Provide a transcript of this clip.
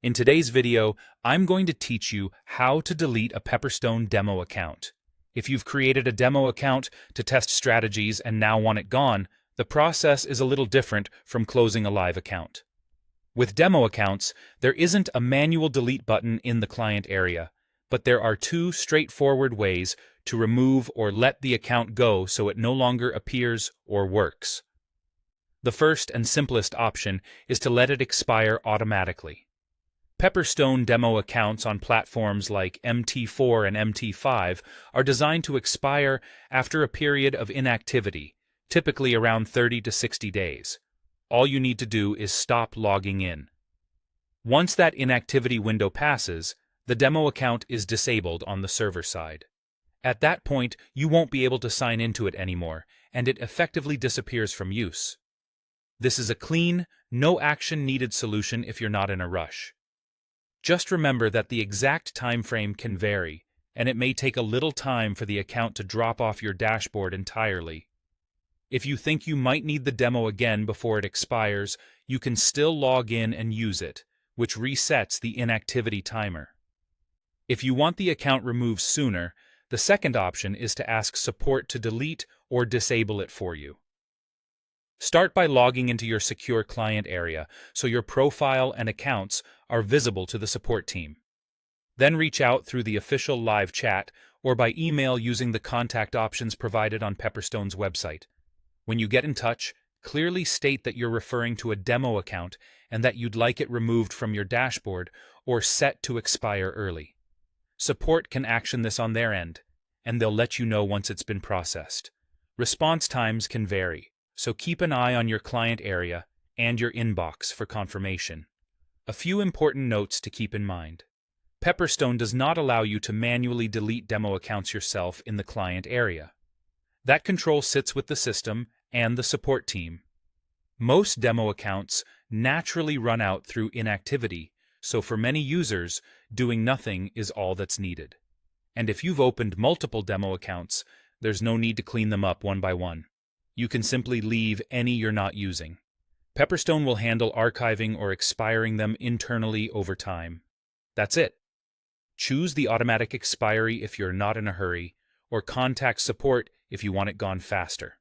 In today's video, I'm going to teach you how to delete a Pepperstone demo account. If you've created a demo account to test strategies and now want it gone, the process is a little different from closing a live account. With demo accounts, there isn't a manual delete button in the client area, but there are two straightforward ways to remove or let the account go so it no longer appears or works. The first and simplest option is to let it expire automatically. Pepperstone demo accounts on platforms like MT4 and MT5 are designed to expire after a period of inactivity, typically around 30 to 60 days. All you need to do is stop logging in. Once that inactivity window passes, the demo account is disabled on the server side. At that point, you won't be able to sign into it anymore, and it effectively disappears from use. This is a clean, no-action-needed solution if you're not in a rush. Just remember that the exact time frame can vary, and it may take a little time for the account to drop off your dashboard entirely. If you think you might need the demo again before it expires, you can still log in and use it, which resets the inactivity timer. If you want the account removed sooner, the second option is to ask support to delete or disable it for you. Start by logging into your secure client area so your profile and accounts are visible to the support team. Then reach out through the official live chat or by email using the contact options provided on Pepperstone's website. When you get in touch, clearly state that you're referring to a demo account and that you'd like it removed from your dashboard or set to expire early. Support can action this on their end, and they'll let you know once it's been processed. Response times can vary, so keep an eye on your client area and your inbox for confirmation. A few important notes to keep in mind. Pepperstone does not allow you to manually delete demo accounts yourself in the client area. That control sits with the system and the support team. Most demo accounts naturally run out through inactivity, so for many users, doing nothing is all that's needed. And if you've opened multiple demo accounts, there's no need to clean them up one by one. You can simply leave any you're not using. Pepperstone will handle archiving or expiring them internally over time. That's it. Choose the automatic expiry if you're not in a hurry, or contact support if you want it gone faster.